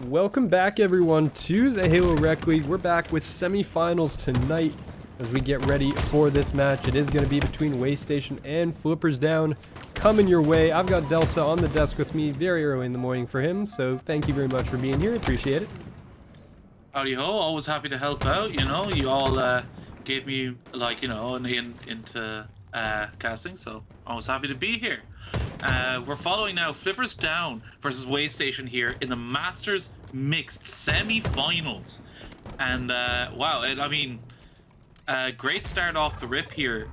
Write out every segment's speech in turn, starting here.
Welcome back everyone to the Halo Rec League. We're back with semifinals tonight as we get ready for this match. It is going to be between Waystation and Flippers Down coming your way. I've got Delta on the desk with me very early in the morning for him, so thank you very much for being here. Appreciate it. Howdy ho, always happy to help out. You know, you all gave me like, you know, an in into casting, so always happy to be here. We're following now Flippers Down versus Waystation here in the Masters Mixed Semi-Finals. And wow, great start off the rip here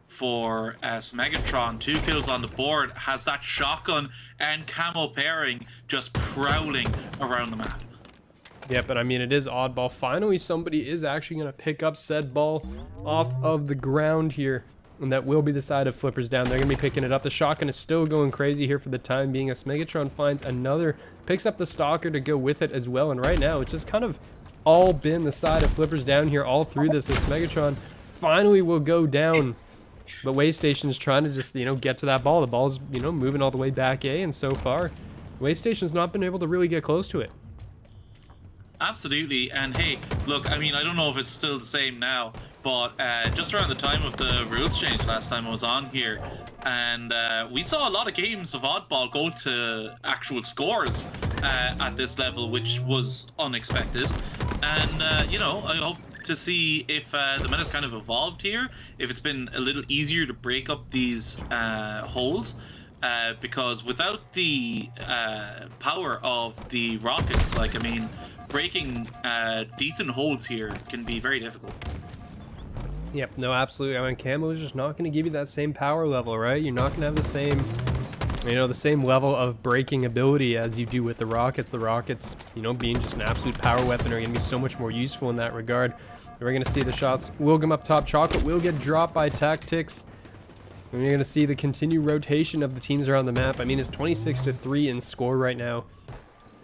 for Megatron. 2 kills on the board, has that shotgun and camo pairing just prowling around the map. Yep, and I mean, it is oddball. Finally, somebody is actually going to pick up said ball off of the ground here. And that will be the side of Flippers Down. They're going to be picking it up. The shotgun is still going crazy here for the time being as Megatron finds another, picks up the Stalker to go with it as well. And right now, it's just kind of all been the side of Flippers Down here all through this. As Megatron finally will go down. But Waystation is trying to just, you know, get to that ball. The ball's, you know, moving all the way back A. And so far, Waystation's not been able to really get close to it. Absolutely, and hey, look, I mean, I don't know if it's still the same now, but just around the time of the rules change last time I was on here, and we saw a lot of games of Oddball go to actual scores at this level, which was unexpected. And, you know, I hope to see if the meta's kind of evolved here, if it's been a little easier to break up these holes. Because without the power of the rockets, like, I mean, breaking decent holds here can be very difficult. Yep, no, absolutely. I mean, Camo is just not going to give you that same power level, right? You're not going to have the same, you know, the same level of breaking ability as you do with the rockets. The rockets, you know, being just an absolute power weapon are going to be so much more useful in that regard. We're going to see the shots will come up top. Chocolate will get dropped by Tactics. And you're going to see the continued rotation of the teams around the map. I mean, it's 26-3 in score right now.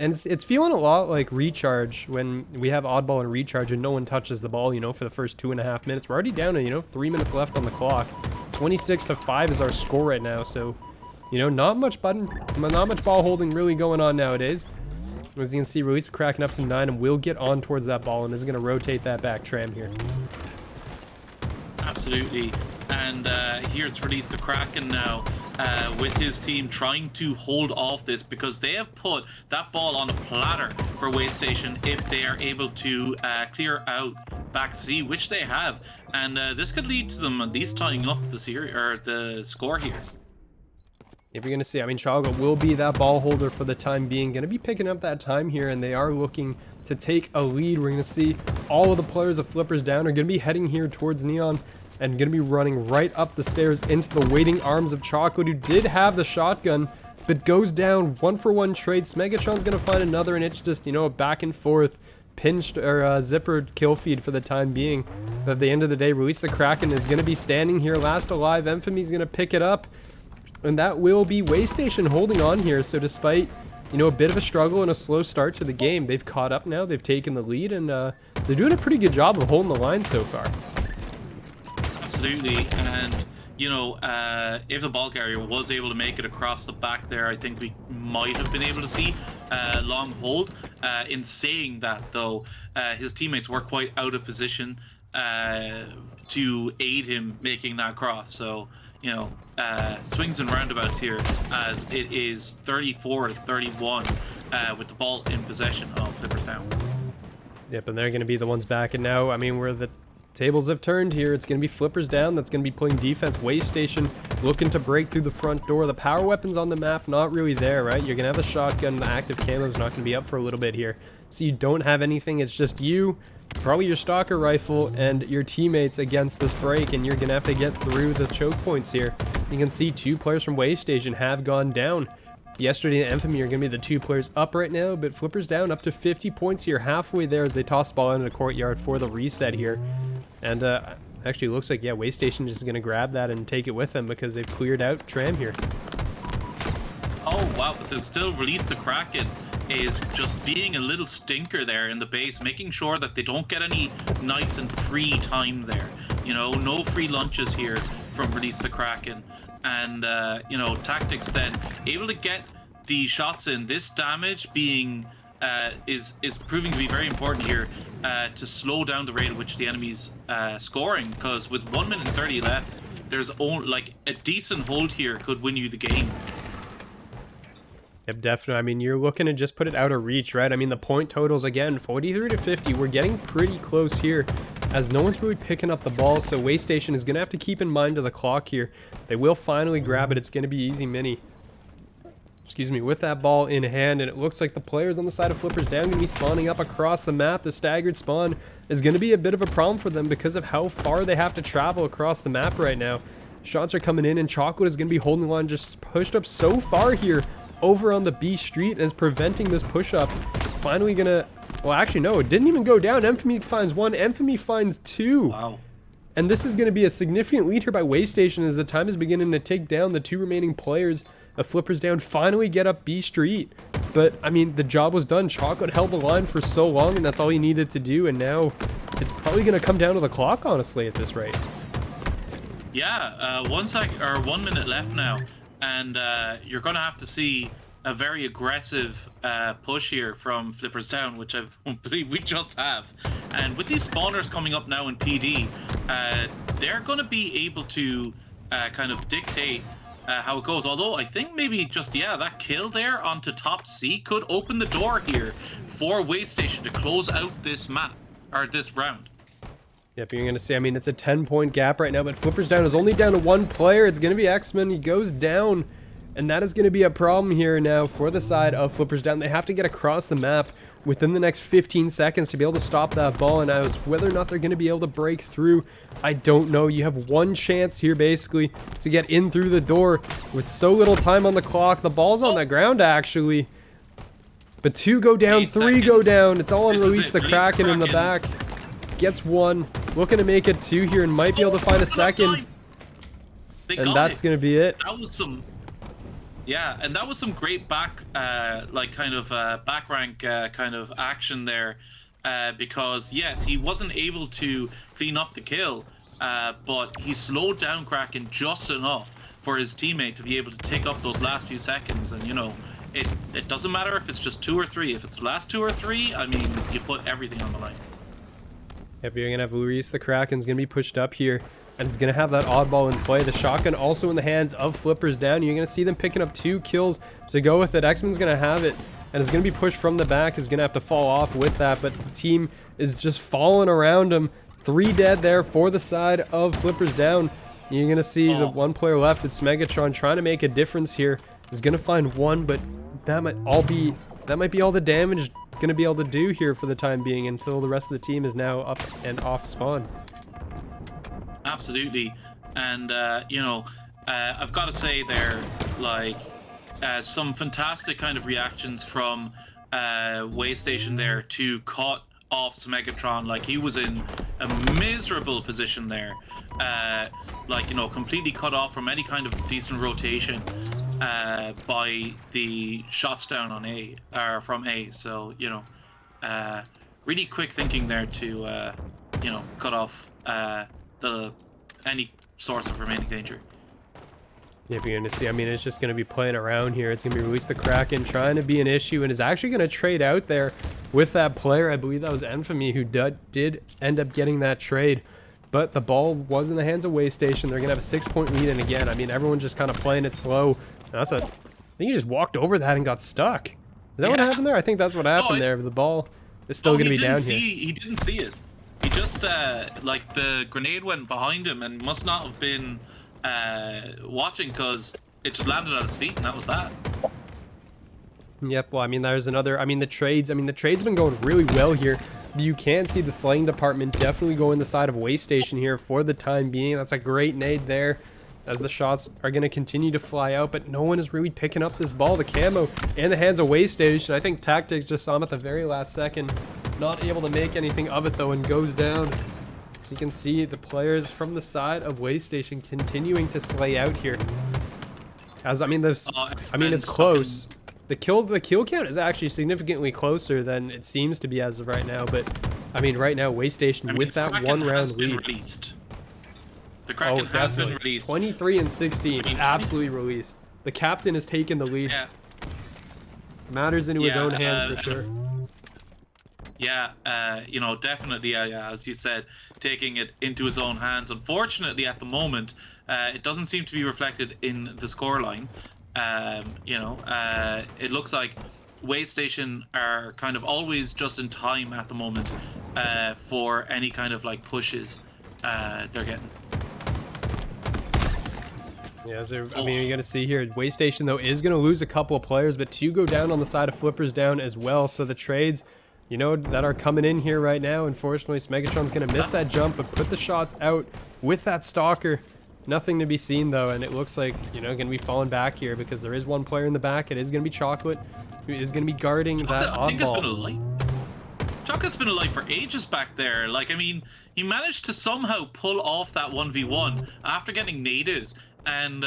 And it's feeling a lot like Recharge when we have Oddball and Recharge and no one touches the ball, you know, for the first 2.5 minutes. We're already down to, you know, 3 minutes left on the clock. 26-5 is our score right now. So, you know, not much ball holding really going on nowadays. As you can see, Release cracking up some 9 and will get on towards that ball and is going to rotate that back tram here. Absolutely. And here it's Release the Kraken now with his team trying to hold off this because they have put that ball on a platter for Waystation if they are able to clear out back C, which they have. And this could lead to them at least tying up the series or the score here. If you're going to see, I mean, Chocolate will be that ball holder for the time being. Going to be picking up that time here, and they are looking to take a lead. We're going to see all of the players of Flippers Down are going to be heading here towards Neon. And going to be running right up the stairs into the waiting arms of Chocolate, who did have the shotgun, but goes down 1-for-1 trade. Megatron's going to find another, and it's just, you know, a back and forth, pinched or zippered kill feed for the time being. But at the end of the day, Release the Kraken is going to be standing here last alive. Infamy's going to pick it up, and that will be Waystation holding on here. So despite, you know, a bit of a struggle and a slow start to the game, they've caught up now. They've taken the lead, and they're doing a pretty good job of holding the line so far. Absolutely, and you know, if the ball carrier was able to make it across the back there, I think we might have been able to see long hold. In saying that, though, his teammates were quite out of position to aid him making that cross. So, you know, swings and roundabouts here as it is 34-31 with the ball in possession of Flippers Down. Yep, and they're going to be the ones back. And now, I mean, we're the tables have turned here. It's going to be Flippers Down that's going to be playing defense. Waystation looking to break through the front door. The power weapons on the map, not really there, right? You're going to have a shotgun. The active camo's not going to be up for a little bit here. So you don't have anything. It's just you, probably your Stalker rifle, and your teammates against this break, and you're going to have to get through the choke points here. You can see 2 players from Waystation have gone down. Yesterday and Infamy are going to be the 2 players up right now, but Flippers Down up to 50 points here, halfway there as they toss the ball into the courtyard for the reset here. And actually looks like, yeah, Waystation just going to grab that and take it with them because they've cleared out Tram here. Oh, wow, but there's still Release the Kraken is just being a little stinker there in the base, making sure that they don't get any nice and free time there. You know, no free lunches here from Release the Kraken. And, you know, Tactics then able to get the shots in. This damage being is proving to be very important here to slow down the rate at which the enemy's scoring. Because with 1 minute and 30 left, there's only like a decent hold here could win you the game. Yep, definitely. I mean, you're looking to just put it out of reach, right? I mean, the point totals, again, 43 to 50. We're getting pretty close here as no one's really picking up the ball. So Waystation is going to have to keep in mind to the clock here. They will finally grab it. It's going to be easy mini. Excuse me, with that ball in hand. And it looks like the players on the side of Flippers Down going to be spawning up across the map. The staggered spawn is going to be a bit of a problem for them because of how far they have to travel across the map right now. Shots are coming in, and Chocolate is going to be holding the line, just pushed up so far here over on the B street and is preventing this push up. Finally gonna, well, actually no, it didn't even go down. Infamy finds one, Infamy finds two. Wow. And this is going to be a significant lead here by Waystation as the time is beginning to take down. The two remaining players of Flippers Down finally get up B street. But I mean, the job was done. Chocolate held the line for so long, and that's all he needed to do. And now it's probably going to come down to the clock, honestly, at this rate. Yeah, 1 minute left now. And you're going to have to see a very aggressive push here from Flippers Down, which I believe we just have. And with these spawners coming up now in PD, they're going to be able to kind of dictate how it goes. Although I think maybe just, yeah, that kill there onto top C could open the door here for Waystation to close out this map, or this round. Yep, you're going to see, I mean, it's a 10-point gap right now, but Flippers Down is only down to one player. It's going to be X-Men. He goes down, and that is going to be a problem here now for the side of Flippers Down. They have to get across the map within the next 15 seconds to be able to stop that ball, and as whether or not they're going to be able to break through, I don't know. You have one chance here, basically, to get in through the door with so little time on the clock. The ball's on the ground, actually, but two go down, three go down. It's all on Release the Kraken in the back. Gets one, looking to make it two here, and might be able to find a second. And that's going to be it. That was some, yeah, and that was some great back, like kind of back rank kind of action there, because yes, he wasn't able to clean up the kill, but he slowed down Kraken just enough for his teammate to be able to take up those last few seconds. And you know, it doesn't matter if it's just 2 or 3. If it's the last 2 or 3, I mean, you put everything on the line. Yep, you're going to have Luis the Kraken's going to be pushed up here, and it's going to have that oddball in play. The shotgun also in the hands of Flippers Down. You're going to see them picking up 2 kills to go with it. X-Men's going to have it, and it's going to be pushed from the back. Is going to have to fall off with that, but the team is just falling around him. 3 dead there for the side of Flippers Down. You're going to see the one player left. It's Megatron trying to make a difference here. He's going to find one, but that might be all the damage going to be able to do here for the time being until the rest of the team is now up and off spawn. Absolutely. And you know, I've got to say there, like, some fantastic kind of reactions from Waystation there to cut off Megatron. Like, he was in a miserable position there, like, you know, completely cut off from any kind of decent rotation by the shots down on A, or from A. So, you know, really quick thinking there to you know, cut off any source of remaining danger. Yep, you're going to see, I mean, it's just going to be playing around here. It's going to be Release the Kraken trying to be an issue, and is actually going to trade out there with that player. I believe that was Infamy who did end up getting that trade. But the ball was in the hands of Waystation. They're going to have a 6-point lead, and again, I mean, everyone's just kind of playing it slow. I think he just walked over that and got stuck. Is that what happened there? I think that's what happened there. The ball is still going to be down here. He didn't see it. He just, like, the grenade went behind him and must not have been watching, because it just landed at his feet, and that was that. Yep, well, I mean, there's another, I mean, the trades have been going really well here. You can see the slaying department definitely going the side of Waystation here for the time being. That's a great nade there, as the shots are going to continue to fly out, but no one is really picking up this ball. The camo in the hands of Waystation. I think Tactics just saw him at the very last second, not able to make anything of it though, and goes down. So you can see the players from the side of Waystation continuing to slay out here. As I mean, it's close. The kill count is actually significantly closer than it seems to be as of right now, but I mean, right now Waystation with that one round lead. The Kraken has been released. 23 and 16, absolutely released. The captain has taken the lead. Yeah. Matters into his own hands for sure. Yeah, you know, definitely, as you said, taking it into his own hands. Unfortunately, at the moment, it doesn't seem to be reflected in the scoreline. You know, it looks like Waystation are kind of always just in time at the moment for any kind of like pushes they're getting. Yeah, so, I mean, you're going to see here, Waystation, though, is going to lose a couple of players, but 2 go down on the side of Flippers down as well. So the trades, you know, that are coming in here right now, unfortunately, Smegatron's going to miss that jump, but put the shots out with that Stalker. Nothing to be seen, though, and it looks like, you know, going to be falling back here because there is one player in the back. It is going to be Chocolate, who is going to be guarding that I think it's been a oddball. light. Chocolate's been alive for ages back there. Like, I mean, he managed to somehow pull off that 1v1 after getting naded. And,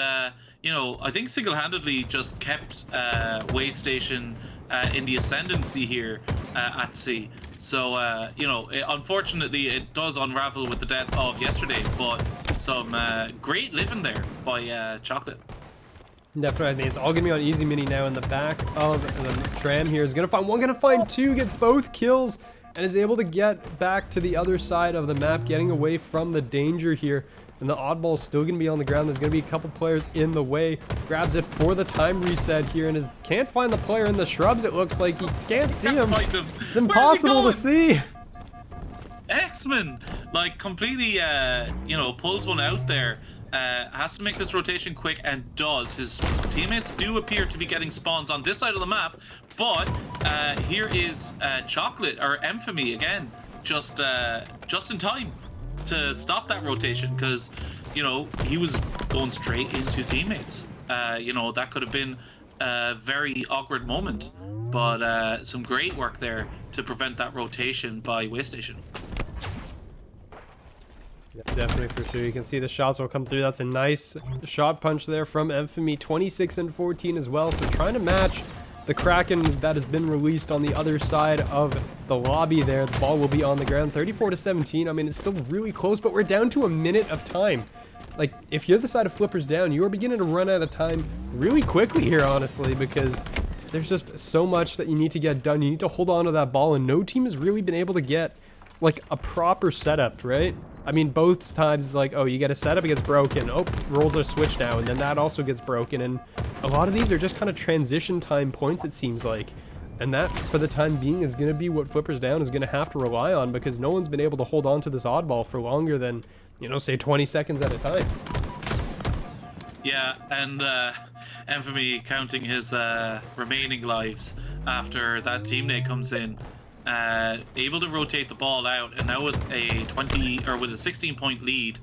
you know, I think single-handedly just kept Waystation in the ascendancy here at C. So, you know, unfortunately, it does unravel with the death of yesterday, but some great living there by Chocolate. Definitely, I think it's all gonna be on easy mini now in the back of the tram here. Is gonna find one, gonna find 2, gets both kills, and is able to get back to the other side of the map, getting away from the danger here. And the oddball is still gonna be on the ground. There's gonna be a couple players in the way. Grabs it for the time reset here, and can't find the player in the shrubs. It looks like he can't see him. It's impossible to see. X-Men, like, completely, you know, pulls one out there. Has to make this rotation quick, and does. His teammates do appear to be getting spawns on this side of the map, but here is Chocolate, or Infamy again, just in time to stop that rotation, because, you know, he was going straight into teammates. You know, that could have been a very awkward moment, but some great work there to prevent that rotation by Waystation. Yeah, definitely, for sure. You can see the shots will come through. That's a nice shot punch there from Infamy. 26 and 14 as well. So trying to match the Kraken that has been released on the other side of the lobby there. The ball will be on the ground. 34 to 17. I mean, it's still really close, but we're down to a minute of time. Like, if you're the side of Flippers down, you are beginning to run out of time really quickly here, honestly, because there's just so much that you need to get done. You need to hold on to that ball, and no team has really been able to get, like, a proper setup, right? I mean, both times it's like, oh, you get a setup, it gets broken. Oh, rolls are switched now, and then that also gets broken. And a lot of these are just kind of transition time points, it seems like. And that, for the time being, is going to be what Flippers Down is going to have to rely on, because no one's been able to hold on to this oddball for longer than, you know, say 20 seconds at a time. Yeah, and Infamy counting his remaining lives after that teammate comes in. Able to rotate the ball out, and now with a 16-point lead,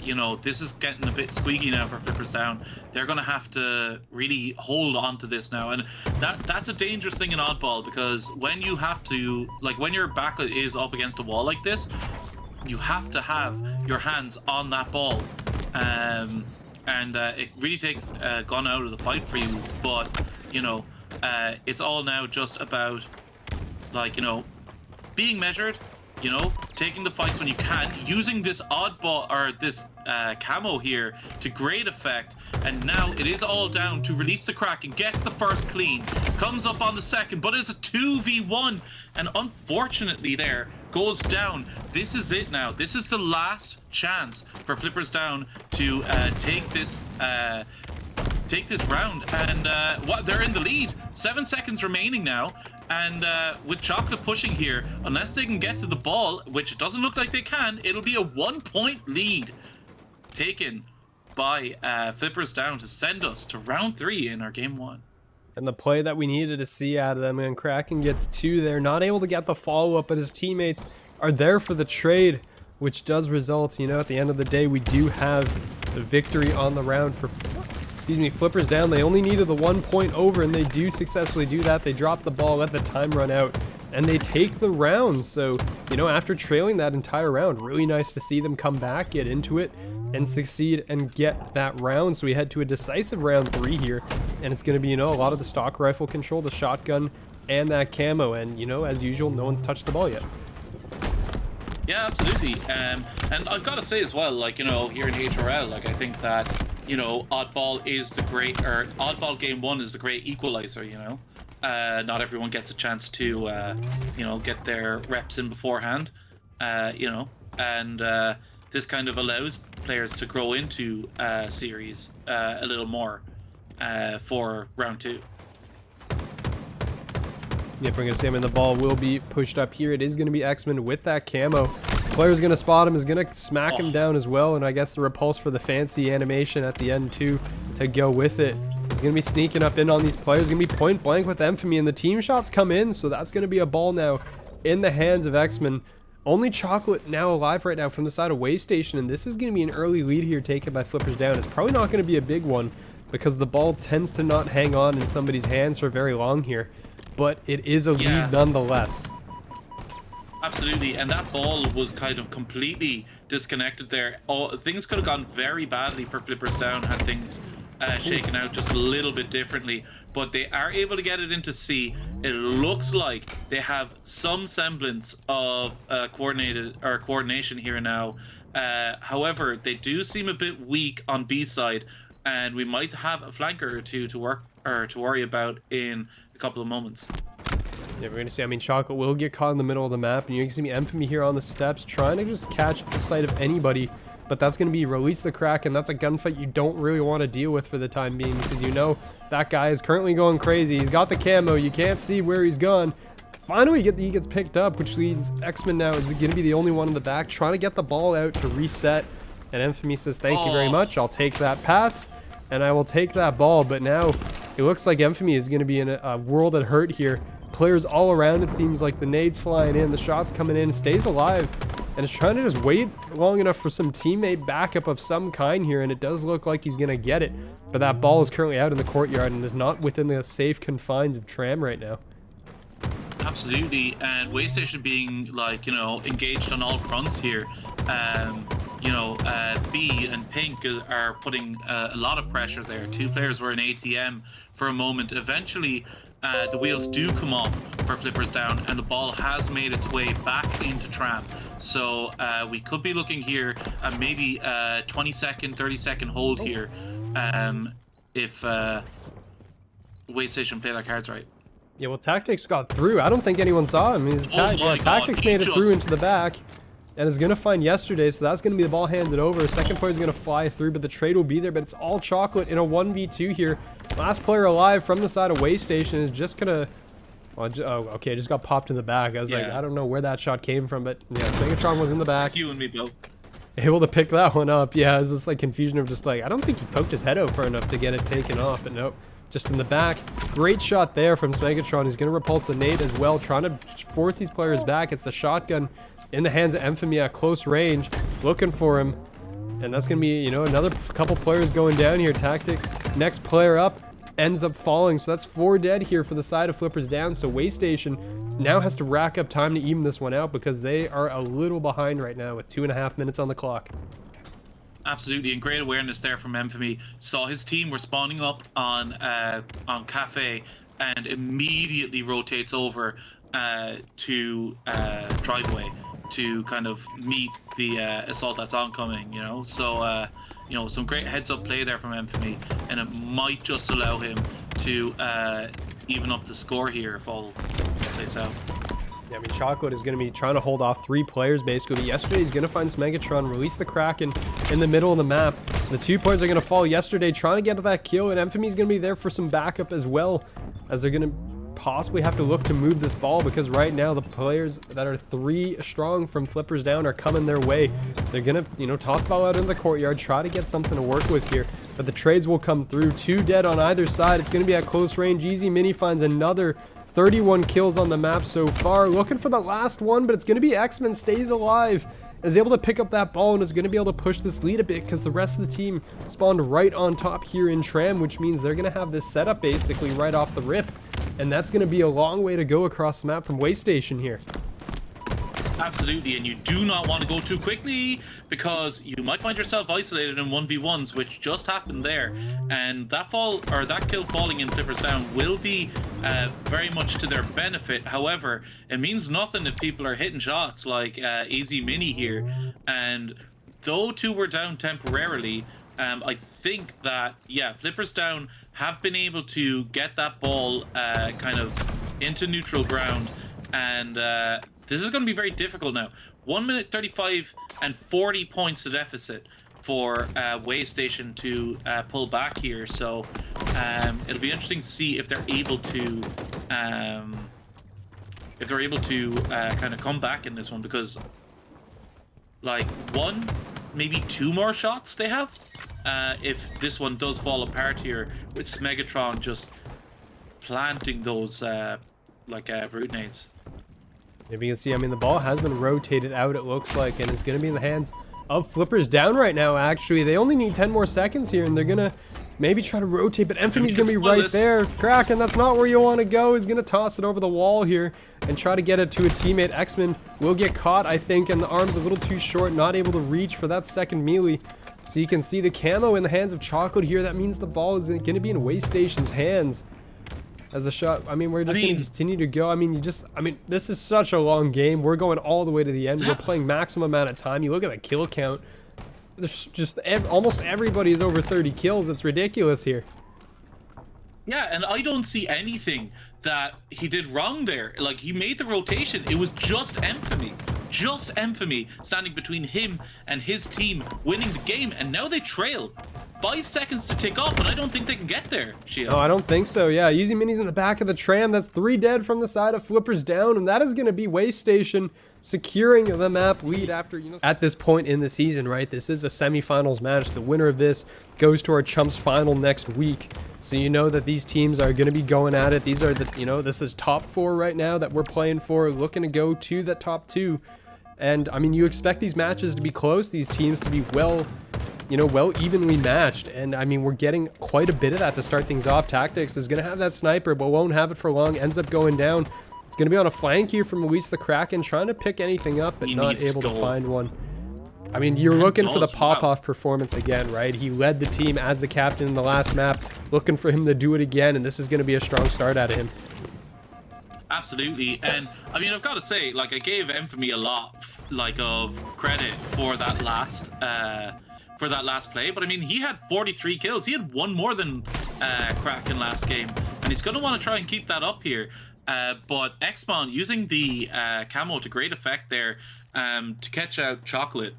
you know, this is getting a bit squeaky now for Flippers Down. They're gonna have to really hold on to this now, and that's a dangerous thing in oddball, because when you have to, like, when your back is up against a wall like this, you have to have your hands on that ball, and it really takes gun out of the fight for you. But, you know, it's all now just about, like, you know, being measured, you know, taking the fights when you can, using this oddball, or this camo here to great effect. And now it is all down to release the Kraken, gets the first clean, comes up on the second, but it's a 2v1, and unfortunately there goes down. This is it now. This is the last chance for Flippers Down to take this round, and they're in the lead. 7 seconds remaining now, and with Chocolate pushing here, unless they can get to the ball, which it doesn't look like they can, it'll be a 1-point lead taken by Flippers Down to send us to round 3 in our game 1. And the play that we needed to see out of them, and Kraken gets 2 there, not able to get the follow-up, but his teammates are there for the trade, which does result, you know, at the end of the day, we do have the victory on the round for, Flippers Down. They only needed the 1 point over, and they do successfully do that. They drop the ball, let the time run out, and they take the round. So, you know, after trailing that entire round, really nice to see them come back, get into it, and succeed and get that round. So we head to a decisive round 3 here, and it's going to be, you know, a lot of the stock rifle control, the shotgun, and that camo. And, you know, as usual, no one's touched the ball yet. Yeah, absolutely. And I've got to say as well, like, you know, here in HRL, like, I think that, you know, oddball is the great, or oddball game 1 is the great equalizer, you know. Not everyone gets a chance to, you know, get their reps in beforehand, you know, and this kind of allows players to grow into series a little more for round 2. Yep, we're going to see him, and the ball will be pushed up here. It is going to be X-Men with that camo. Player's going to spot him, is going to smack him down as well, and I guess the repulse for the fancy animation at the end too to go with it. He's going to be sneaking up in on these players. Going to be point blank with Infamy, and the team shots come in, so that's going to be a ball now in the hands of X-Men. Only Chocolate now alive right now from the side of Waystation, and this is going to be an early lead here taken by Flippers Down. It's probably not going to be a big one because the ball tends to not hang on in somebody's hands for very long here, but it is a lead nonetheless. Absolutely, and that ball was kind of completely disconnected there. Oh, things could have gone very badly for Flippers Down had things shaken out just a little bit differently, but they are able to get it into C. It looks like they have some semblance of coordination here now. However, they do seem a bit weak on B side, and we might have a flanker or two to worry about in a couple of moments. Yeah, we're going to see, I mean, Chocolate will get caught in the middle of the map, and you can see Infamy here on the steps trying to just catch the sight of anybody, but that's going to be release the crack, and that's a gunfight you don't really want to deal with for the time being, because you know that guy is currently going crazy. He's got the camo, you can't see where he's gone. Finally, he gets picked up, which leads X-Men now is going to be the only one in the back trying to get the ball out to reset, and Infamy says, thank you very much, I'll take that pass, and I will take that ball, but now it looks like Infamy is going to be in a world at hurt here. Players all around, it seems like the nades flying in, the shots coming in, stays alive, and is trying to just wait long enough for some teammate backup of some kind here, and it does look like he's going to get it. But that ball is currently out in the courtyard and is not within the safe confines of Tram right now. Absolutely, and Waystation being, like, you know, engaged on all fronts here. You know, B and Pink are putting a lot of pressure there. Two players were in ATM for a moment. Eventually, the wheels do come off for Flippers Down, and the ball has made its way back into Tram. So we could be looking here at maybe a 20-second, 30-second hold here if Waystation play their cards right. Yeah, well, Tactics got through. I don't think anyone saw him. Tactics made it through into the back and is going to find Yesterday, so that's going to be the ball handed over. Second player is going to fly through, but the trade will be there, but it's all Chocolate in a 1v2 here. Last player alive from the side of Waystation is just going to... Oh, okay, just got popped in the back. I was like, I don't know where that shot came from, but yeah, Megatron was in the back. You and me both. Able to pick that one up. Yeah, it was just like confusion of just like, I don't think he poked his head out far enough to get it taken off, but nope. Just in the back. Great shot there from Smegatron. He's going to repulse the nade as well, trying to force these players back. It's the shotgun in the hands of Infamy at close range, looking for him. And that's going to be, you know, another couple players going down here. Tactics, next player up, ends up falling. So that's 4 dead here for the side of Flippers Down. So Waystation now has to rack up time to even this one out because they are a little behind right now with 2.5 minutes on the clock. Absolutely, and great awareness there from Infamy. Saw his team were spawning up on Cafe and immediately rotates over to Driveway to kind of meet the assault that's oncoming, you know. So, you know, some great heads-up play there from Infamy, and it might just allow him to even up the score here if all plays out. Yeah, I mean, Chocolate is going to be trying to hold off 3 players, basically. Yesterday, he's going to find Smegatron, release the Kraken in the middle of the map. The 2 players are going to fall Yesterday, trying to get to that kill, and Infamy is going to be there for some backup as well, as they're going to possibly have to look to move this ball, because right now, the players that are 3 strong from Flippers Down are coming their way. They're going to, you know, toss the ball out in the courtyard, try to get something to work with here, but the trades will come through. 2 dead on either side. It's going to be at close range. Easy Mini finds another 31 kills on the map so far. Looking for the last one, but it's going to be X-Men stays alive. Is able to pick up that ball and is going to be able to push this lead a bit because the rest of the team spawned right on top here in Tram, which means they're going to have this setup basically right off the rip. And that's going to be a long way to go across the map from Waystation here. Absolutely, and you do not want to go too quickly because you might find yourself isolated in 1v1s, which just happened there. And that kill falling in Flippers Down will be very much to their benefit. However, it means nothing if people are hitting shots like Easy Mini here. And though 2 were down temporarily, I think that, yeah, Flippers Down have been able to get that ball kind of into neutral ground, and this is going to be very difficult now. 1 minute 35 and 40 points to deficit for Way Station to pull back here. So it'll be interesting to see if they're able to kind of come back in this one, because like one, maybe two more shots they have. If this one does fall apart here with Megatron just planting those root nades. If you can see, I mean, the ball has been rotated out, it looks like, and it's going to be in the hands of Flippers Down right now, actually. They only need 10 more seconds here, and they're going to maybe try to rotate, but Infamy's going to be right there. Kraken, that's not where you want to go. He's going to toss it over the wall here and try to get it to a teammate. X-Men will get caught, I think, and the arm's a little too short, not able to reach for that second melee. So you can see the camo in the hands of Chocolate here. That means the ball is going to be in Way Station's hands. As a shot, I mean, we're just going to continue to go. I mean, this is such a long game. We're going all the way to the end. We're playing maximum amount of time. You look at the kill count. There's just almost everybody is over 30 kills. It's ridiculous here. Yeah, and I don't see anything that he did wrong there. Like, he made the rotation. It was just Infamy. Just Infamy standing between him and his team winning the game, and now they trail. 5 seconds to tick off, and I don't think they can get there, Shield. No, I don't think so. Yeah, Easy Mini's in the back of the tram. That's 3 dead from the side of Flippers Down, and that is going to be Way Station securing the map lead after, at this point in the season, right? This is a semifinals match. The winner of this goes to our Chumps final next week. So you know that these teams are going to be going at it. These are the, this is top 4 right now that we're playing for, looking to go to the top 2. And I mean, you expect these matches to be close, these teams to be well evenly matched. And I mean, we're getting quite a bit of that to start things off. Tactics is going to have that sniper, but won't have it for long. Ends up going down. It's going to be on a flank here from Luis the Kraken, trying to pick anything up, but not able to find one. I mean, you're looking for the pop-off performance again, right? He led the team as the captain in the last map, looking for him to do it again, and this is going to be a strong start out of him. Absolutely. And I mean, I've got to say, like, I gave Infamy a lot of credit for that last play, but I mean, he had 43 kills. He had one more than Kraken last game, and he's going to want to try and keep that up here. But Xmon using the camo to great effect there to catch out Chocolate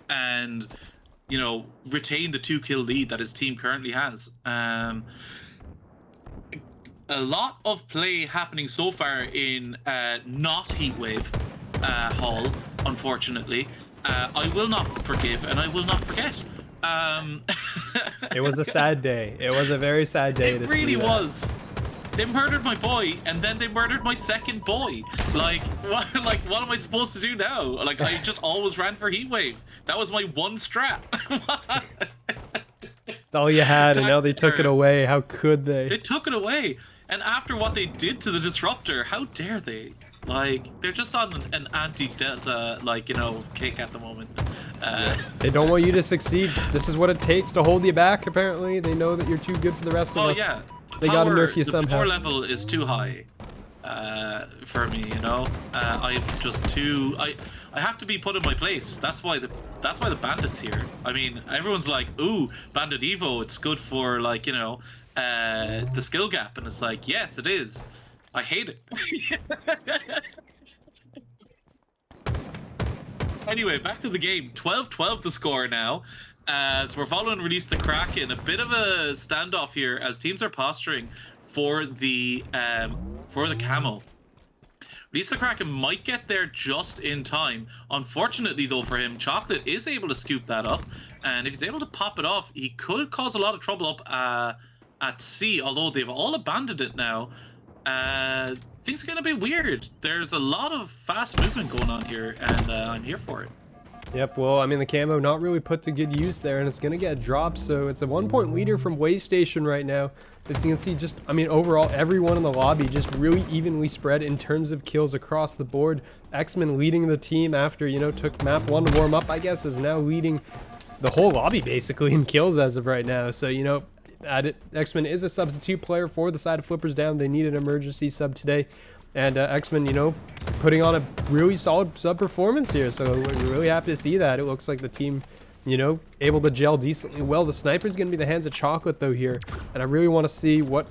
and retain the 2-kill lead that his team currently has. A lot of play happening so far in not Heatwave Hall, unfortunately. I will not forgive and I will not forget. It was a sad day. It was a very sad day. It really was. They murdered my boy, and then they murdered my second boy. Like, what am I supposed to do now? Like, I just always ran for Heatwave. That was my one strat. It's all you had, and now they took it away. How could they? They took it away. And after what they did to the Disruptor, how dare they? Like, they're just on an anti-Delta, kick at the moment. They don't want you to succeed. This is what it takes to hold you back, apparently. They know that you're too good for the rest of us. Oh, yeah. They gotta nerf you somehow. The power level is too high for me, I'm just too... I have to be put in my place. That's why the Bandit's here. I mean, everyone's like, ooh, Bandit Evo, it's good for, the skill gap. And it's like, yes, it is. I hate it. Anyway, back to the game. 12-12 the score now. As we're following Release the Kraken, a bit of a standoff here as teams are posturing for the camo. Release the Kraken might get there just in time. Unfortunately, though, for him, Chocolate is able to scoop that up, and if he's able to pop it off, he could cause a lot of trouble up at C. Although they've all abandoned it now, things are gonna be weird. There's a lot of fast movement going on here, and I'm here for it. Yep, well, I mean, the camo not really put to good use there, and it's going to get dropped, so it's a 1-point leader from Way Station right now. As you can see, just, I mean, overall, everyone in the lobby just really evenly spread in terms of kills across the board. X-Men leading the team after, took map 1 to warm up, I guess, is now leading the whole lobby, basically, in kills as of right now. So, X-Men is a substitute player for the side of Flippers Down. They need an emergency sub today. And X-Men, putting on a really solid sub performance here. So we're really happy to see that. It looks like the team you know, able to gel decently well. The sniper's going to be the hands of chocolate, though, here. And I really want to see what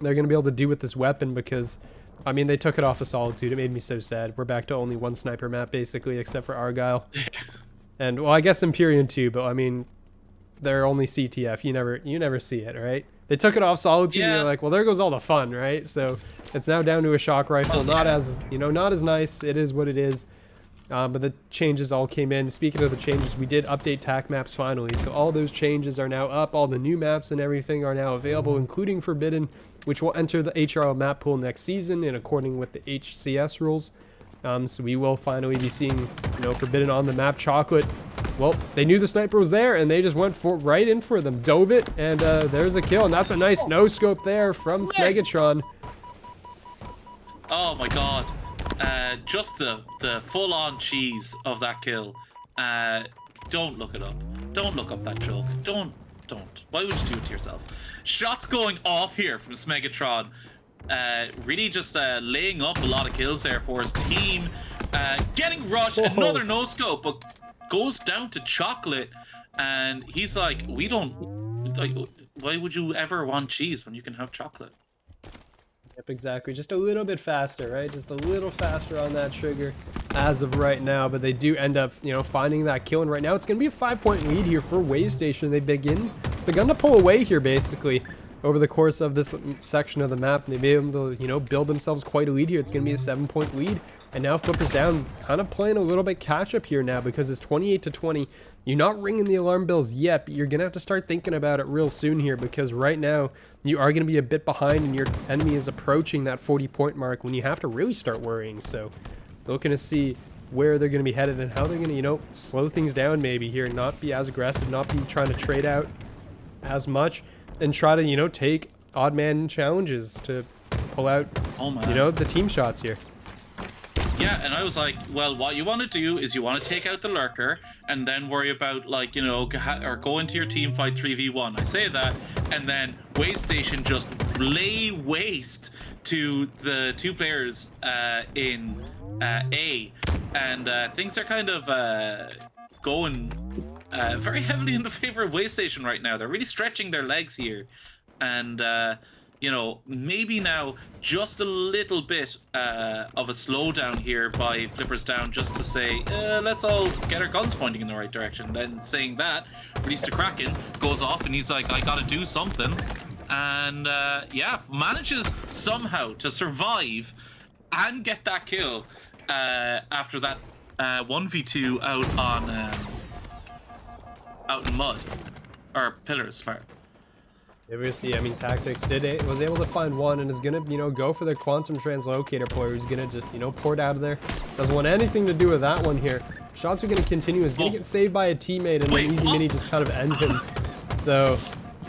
they're going to be able to do with this weapon because, I mean, they took it off of Solitude. It made me so sad. We're back to only one sniper map, basically, except for Argyle. And, well, I guess Empyrean too, but, I mean, they're only CTF. You never see it, right? They took it off Solitude, and you're like, well, there goes all the fun, right? So it's now down to a shock rifle. Not as, you know, not as nice. It is what it is. But the changes all came in. Speaking of the changes, we did update TAC maps finally. So all those changes are now up. All the new maps and everything are now available, including Forbidden, which will enter the HRL map pool next season in according with the HCS rules. So we will finally be seeing, you know, Forbidden on the map. Chocolate, well, they knew the sniper was there, and they just went right in for them. Dove it, and there's a kill, and that's a nice no-scope there from Smegatron. Oh my god. Just the full-on cheese of that kill. Don't look it up. Don't look up that joke. Don't. Why would you do it to yourself? Shots going off here from Smegatron. Really just laying up a lot of kills there for his team. Getting rushed, another no-scope, but goes down to Chocolate. And he's like, we don't... Like, why would you ever want cheese when you can have chocolate? Yep, exactly. Just a little bit faster, right? Just a little faster on that trigger as of right now. But they do end up, you know, finding that kill. And right now it's going to be a 5-point lead here for Waystation. They've begun to pull away here, basically, over the course of this section of the map. And they've been able to, you know, build themselves quite a lead here. It's going to be a 7-point lead. And now Flipper's down, kind of playing a little bit catch-up here now because it's 28-20. You're not ringing the alarm bells yet, but you're going to have to start thinking about it real soon here because right now you are going to be a bit behind and your enemy is approaching that 40-point mark when you have to really start worrying. So looking to see where they're going to be headed and how they're going to, you know, slow things down maybe here, not be as aggressive, not be trying to trade out as much, and try to, you know, take odd man challenges to pull out, you know, the team shots here. Yeah, and I was like, well, what you want to do is you want to take out the lurker and then worry about, like, you know, or go into your team fight 3v1. I say that, and then Waystation just lay waste to the two players in A, and things are kind of going very heavily in the favor of Waystation right now. They're really stretching their legs here, and you know, maybe now just a little bit of a slowdown here by Flippers Down just to say, let's all get our guns pointing in the right direction. Then saying that, Release the Kraken goes off and he's like, I gotta do something. And yeah, manages somehow to survive and get that kill after that 1v2 out in mud. Or pillars, part. Yeah, we'll see. I mean, Tactics was able to find one and is gonna, you know, go for the quantum translocator player who's gonna just, you know, pour it out of there. Doesn't want anything to do with that one here. Shots are gonna continue. He's gonna get saved by a teammate, and then Easy Mini just kind of ends him. So,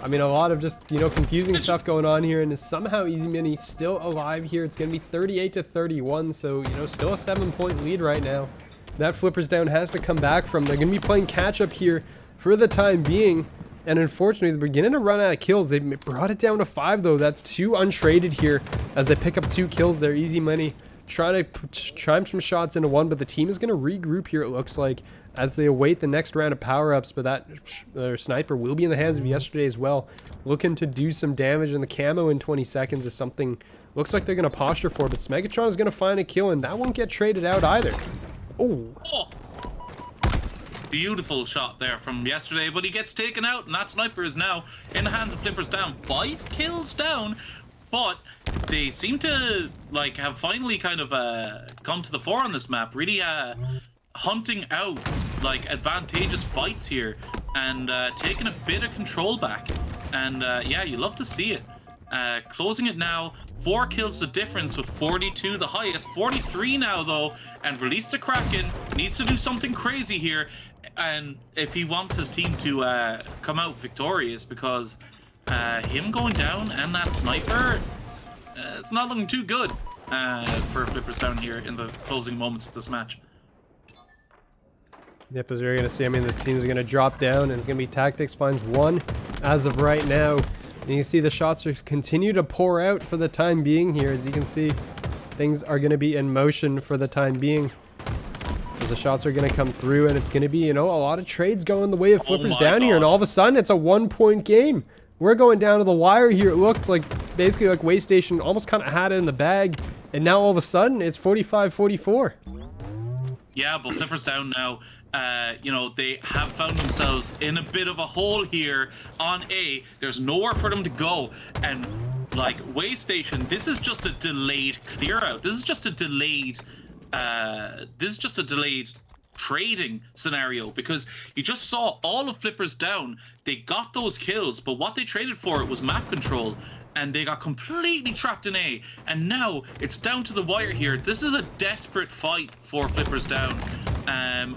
I mean, a lot of just, you know, confusing stuff going on here, and somehow Easy Mini still alive here. It's gonna be 38-31, so, you know, still a 7-point lead right now. That Flippers Down has to come back from. They're gonna be playing catch up here for the time being. And unfortunately, they're beginning to run out of kills. They brought it down to 5, though. That's 2 untraded here as they pick up 2 kills there. Easy Money trying to chime some shots into 1, but the team is going to regroup here, it looks like, as they await the next round of power-ups. But that sniper will be in the hands of Yesterday as well. Looking to do some damage, and the camo in 20 seconds is something looks like they're going to posture for. But Smegatron is going to find a kill, and that won't get traded out either. Oh. Beautiful shot there from Yesterday, but he gets taken out, and that sniper is now in the hands of Flippers Down. 5 kills down, but they seem to, like, have finally kind of come to the fore on this map, really hunting out, like, advantageous fights here and taking a bit of control back. And yeah, you love to see it. Closing it now, 4 kills the difference with 42 the highest. 43 now, though, and Release the Kraken needs to do something crazy here. And if he wants his team to come out victorious, because him going down and that sniper, it's not looking too good for Flippers Down here in the closing moments of this match. Yep, as we're going to see, I mean, the team's going to drop down, and it's going to be Tactics finds 1 as of right now. And you can see the shots are continue to pour out for the time being here. As you can see, things are going to be in motion for the time being. as the shots are going to come through, and it's going to be, you know, a lot of trades going the way of Flippers my down here, and God. all of a sudden it's a 1-point game. We're going down to the wire here. It looked like basically like Waystation almost kind of had it in the bag, and now all of a sudden it's 45-44. Yeah, but Flippers down now. You know, they have found themselves in a bit of a hole here on A. There's nowhere for them to go, and like Waystation, this is just a delayed clear out. This is just a delayed trading scenario, because you just saw all of Flippers down. They got those kills, but what they traded for it was map control, and they got completely trapped in A, and now it's down to the wire here. This is a desperate fight for Flippers down.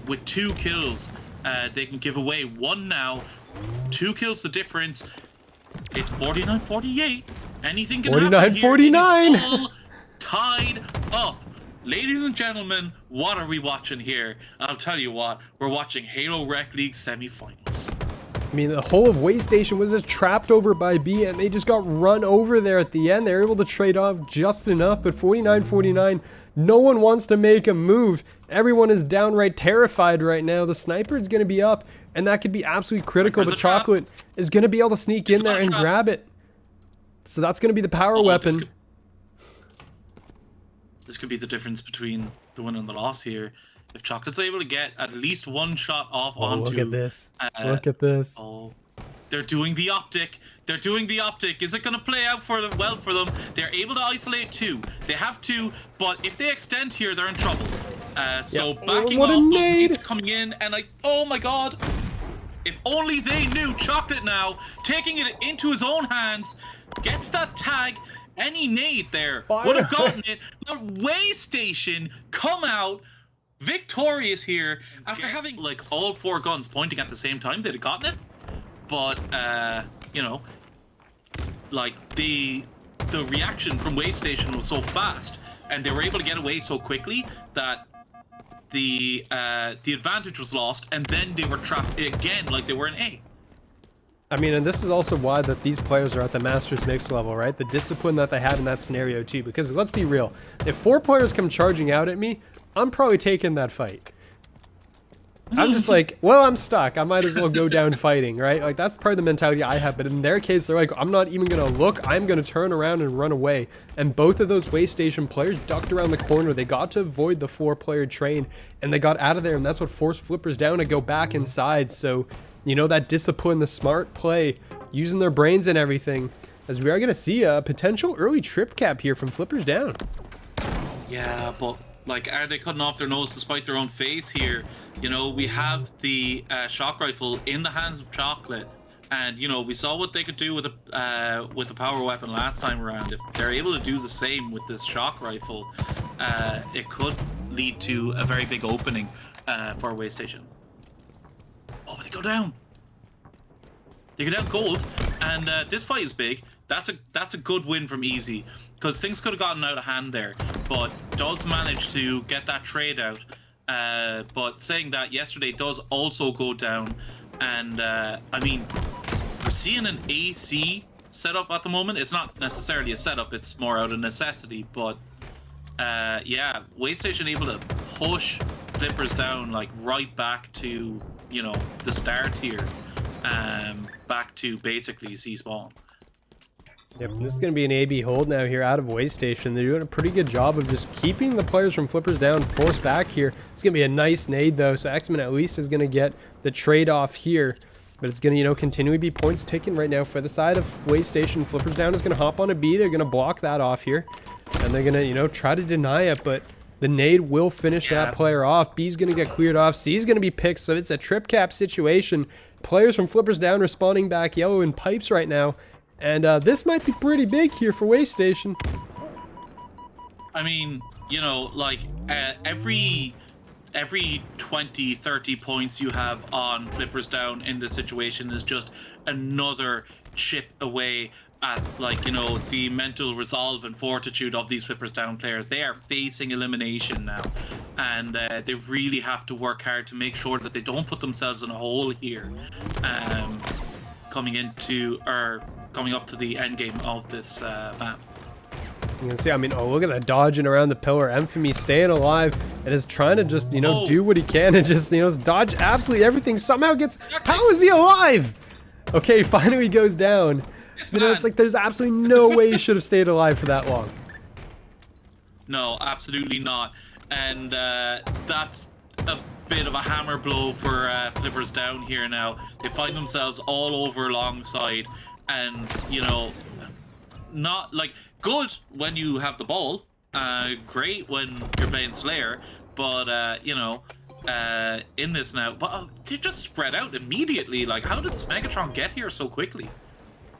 With 2 kills, they can give away 1 now. 2 kills the difference. It's 49-48. Anything can happen here. 49-49. It is all tied up. Ladies and gentlemen, what are we watching here? I'll tell you what, we're watching Halo Rec League semifinals. I mean, the whole of Waystation was just trapped over by B, and they just got run over there at the end. They were able to trade off just enough, but 49-49, no one wants to make a move. Everyone is downright terrified right now. The sniper is going to be up, and that could be absolutely critical, but Chocolate is going to be able to sneak in there and grab it. So that's going to be the power weapon. This could be the difference between the win and the loss here. If Chocolate's able to get at least 1 shot off onto... Look at this. Look at this. Oh, they're doing the optic. They're doing the optic. Is it going to play out for them? Well for them? They're able to isolate 2. They have 2, but if they extend here, they're in trouble. So backing off, those nades are coming in, and like, oh my god. If only they knew. Chocolate now, taking it into his own hands, gets that tag. Any nade there would have gotten it, but Waystation come out victorious here after having like all 4 guns pointing at the same time. They'd have gotten it, but you know, like the reaction from Waystation was so fast, and they were able to get away so quickly that the advantage was lost, and then they were trapped again like they were in A. I mean, and this is also why that these players are at the Masters Mix level, right? The discipline that they had in that scenario too, because let's be real, if 4 players come charging out at me, I'm probably taking that fight. I'm just like, well, I'm stuck. I might as well go down fighting, right? Like, that's probably the mentality I have. But in their case, they're like, I'm not even going to look. I'm going to turn around and run away. And both of those Waystation players ducked around the corner. They got to avoid the 4-player train, and they got out of there. And that's what forced Flippers down to go back inside. So, you know, that discipline, the smart play, using their brains and everything, as we are going to see a potential early trip cap here from Flippers down. Yeah, but like, are they cutting off their nose to spite their own face here? You know, we have the shock rifle in the hands of Chocolate, and you know, we saw what they could do with a power weapon last time around. If they're able to do the same with this shock rifle, it could lead to a very big opening for Waystation. Oh, but they go down. They go down gold, and this fight is big. That's a good win from Easy, because things could have gotten out of hand there, but does manage to get that trade out. But saying that, yesterday does also go down, and I mean, we're seeing an AC setup at the moment. It's not necessarily a setup, it's more out of necessity, but yeah, Waystation able to push Flippers down like right back to, you know, the start here, back to basically C-spawn. Yep, this is going to be an AB hold now here out of Waystation. They're doing a pretty good job of just keeping the players from Flippers down, forced back here. It's going to be a nice nade though, so X-Men at least is going to get the trade-off here. But it's going to, you know, continually be points taken right now for the side of Waystation. Flippers down is going to hop on a B. They're going to block that off here. And they're going to, you know, try to deny it, but the nade will finish that player off. B's going to get cleared off. C's going to be picked, so it's a trip cap situation. Players from Flippers down responding back yellow in pipes right now. And this might be pretty big here for Waystation. I mean, you know, like every 20, 30 points you have on Flippers down in this situation is just another chip away at, like, you know, the mental resolve and fortitude of these Flippers down players. They are facing elimination now, and they really have to work hard to make sure that they don't put themselves in a hole here, coming up to the end game of this map. You can see, I mean, oh, look at that dodging around the pillar. Infamy staying alive and is trying to just, you know, do what he can and just, you know, dodge absolutely everything. Somehow gets, how is he alive? Okay, finally goes down. You know, it's like there's absolutely no way he should have stayed alive for that long. No, absolutely not. And that's a bit of a hammer blow for Flippers Down here now. They find themselves all over alongside, and, you know, not like good when you have the ball, great when you're playing Slayer, but you know, in this now, but they just spread out immediately. Like, how did Megatron get here so quickly?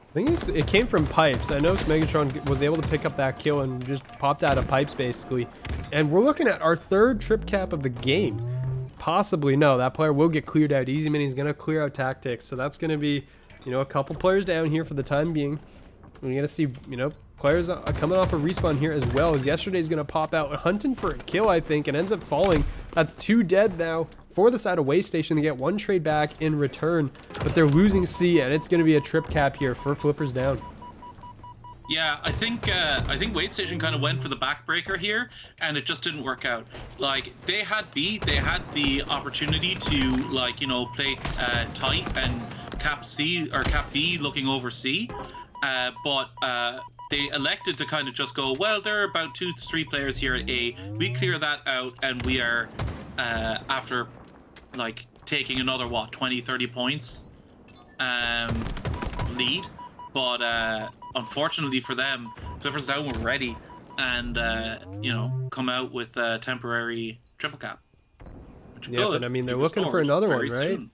I think it came from pipes. I know Megatron was able to pick up that kill and just popped out of pipes basically. And we're looking at our third trip cap of the game. Possibly, no, that player will get cleared out. Easy Mini's gonna clear out tactics, so that's gonna be, you know, a couple players down here for the time being. We're gonna see, you know, players coming off a respawn here as well, as yesterday's gonna pop out hunting for a kill, I think, and ends up falling. That's 2 dead now for the side of Way Station. They get 1 trade back in return, but they're losing C, and it's gonna be a trip cap here for Flippers Down. Yeah, I think Way Station kind of went for the backbreaker here, and it just didn't work out. Like, they had the opportunity to, like, you know, play tight and cap C or cap B looking over C, but they elected to kind of just go, well, there are about 2 to 3 players here at A. We clear that out, and we are after like taking another, what, 20-30 points lead. But unfortunately for them, Flippers Down were ready and you know, come out with a temporary triple cap. Yeah, but I mean, they're looking for another one, right? Soon.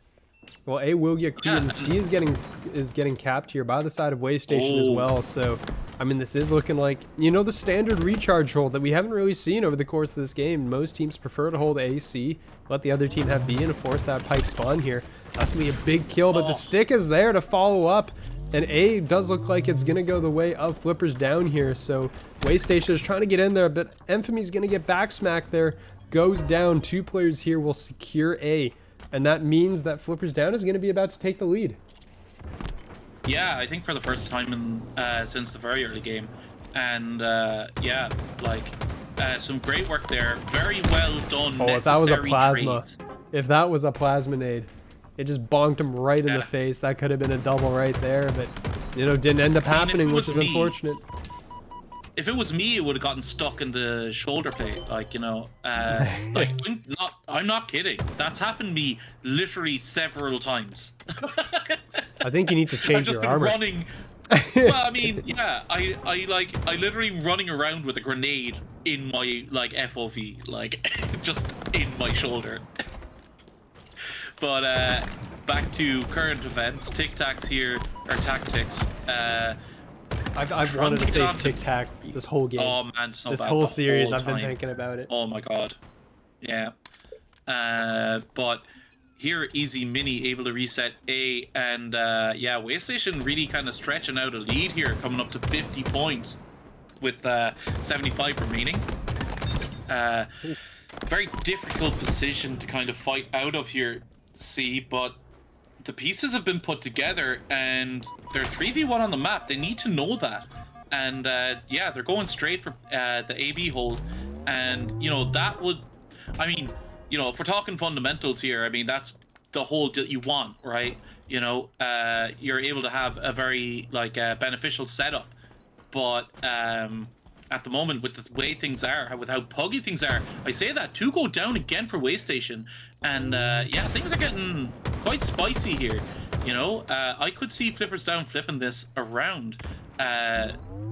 Well, A will get cleared, and C is getting capped here by the side of Way Station as well. So, I mean, this is looking like, you know, the standard recharge hold that we haven't really seen over the course of this game. Most teams prefer to hold A, C, let the other team have B, and force that pipe spawn here. That's gonna be a big kill, but the stick is there to follow up. And A does look like it's going to go the way of Flippers Down here. So Way Station is trying to get in there, but Infamy's going to get back smacked there. Goes down. 2 players here will secure A. And that means that Flippers Down is going to be about to take the lead. Yeah, I think for the first time in since the very early game. And yeah, like some great work there. Very well done. Oh, if that was a plasma. If that was a plasma nade. It just bonked him right in the face. That could have been a double right there, but, you know, didn't end up happening, which is unfortunate. If it was me, it would have gotten stuck in the shoulder plate. Like, you know, like, I'm not kidding. That's happened to me literally several times. I think you need to change your armor. Running. Well, I mean, yeah, I literally running around with a grenade in my, like, FOV, like, just in my shoulder. But back to current events, Tic Tacs here, or Tactics. I've wanted to say Tic Tac this whole game. Oh man, so this whole series, I've been thinking about it. Oh my god, yeah. But here, Easy Mini able to reset A, and yeah, Way Station really kind of stretching out a lead here, coming up to 50 points with 75 remaining. Very difficult position to kind of fight out of here. See, but the pieces have been put together and they're 3v1 on the map. They need to know that, and yeah, they're going straight for the AB hold, and you know, that would, I mean, you know, if we're talking fundamentals here, I mean, that's the hold that you want, right? You know, you're able to have a very, like, beneficial setup, but at the moment, with the way things are, with how puggy things are, I say that 2 go down again for Way Station, and yeah, things are getting quite spicy here. You know, I could see Flippers Down flipping this around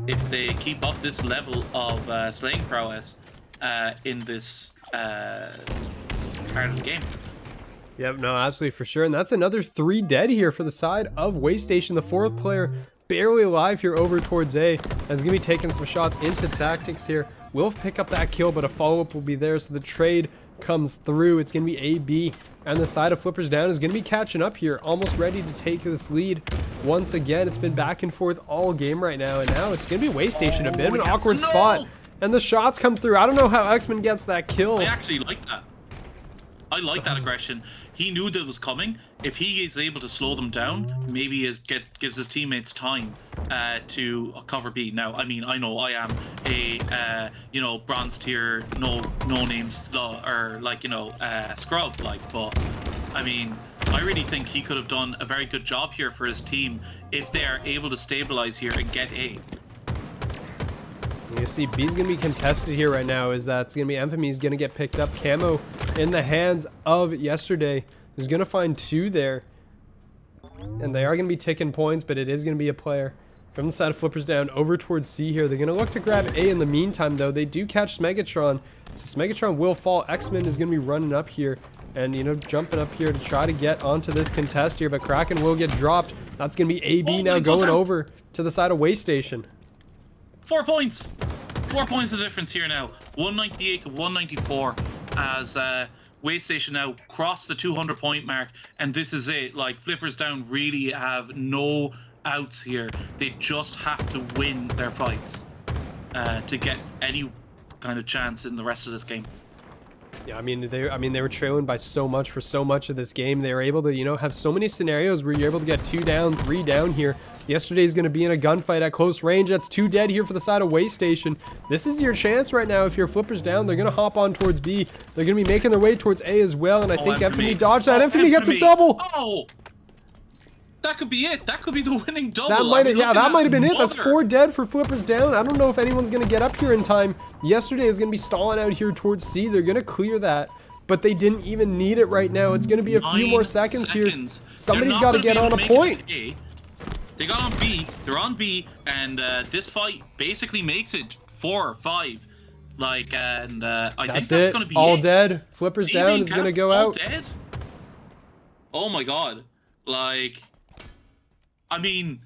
if they keep up this level of slaying prowess in this part of the game. Yep, no, absolutely, for sure. And that's another 3 dead here for the side of Way Station. The 4th player barely alive here over towards A. Is going to be taking some shots into Tactics here. Will pick up that kill, but a follow-up will be there, so the trade comes through. It's going to be AB, and the side of Flippers Down is going to be catching up here, almost ready to take this lead. Once again, it's been back and forth all game right now, and now it's going to be Way Station, a bit of an awkward spot, and the shots come through. I don't know how X-Men gets that kill. I actually like that. I like that aggression. He knew that was coming. If he is able to slow them down, maybe gives his teammates time to cover B. Now, I mean, I know I am a you know, bronze tier, no names, or like, you know, scrub, like, but I mean, I really think he could have done a very good job here for his team if they are able to stabilize here and get A. You see, B's going to be contested here right now. Is that it's going to be Infamy's going to get picked up. Camo in the hands of Yesterday. He's going to find 2 there. And they are going to be taking points, but it is going to be a player. From the side of Flippers down over towards C here. They're going to look to grab A in the meantime, though. They do catch Smegatron. So Smegatron will fall. X-Men is going to be running up here. And, you know, jumping up here to try to get onto this contest here. But Kraken will get dropped. That's going to be AB now going over to the side of Way Station. 4 points. 4 points of difference here now. 198 to 194 as Way Station now crossed the 200 point mark. And this is it. Like, Flippers down really have no outs here. They just have to win their fights to get any kind of chance in the rest of this game. Yeah, I mean they were trailing by so much for so much of this game. They were able to, you know, have so many scenarios where you're able to get 2 down, 3 down here. Yesterday's going to be in a gunfight at close range. That's 2 dead here for the side of Way Station. This is your chance right now. If your Flippers down, they're going to hop on towards B. They're going to be making their way towards A as well. And I think Infamy dodged that. Infamy gets a double. Oh, that could be it. That could be the winning double. That might have, yeah, that might have been it. That's 4 dead for Flippers down. I don't know if anyone's going to get up here in time. Yesterday is going to be stalling out here towards C. They're going to clear that. But they didn't even need it right now. It's going to be a few more seconds here. Somebody's got to get on a point. They got on B. They're on B, and this fight basically makes it 4 or 5. Like, and I think that's going to be all it. Dead. Flippers down is going to go out. Dead? Oh my god! Like, I mean,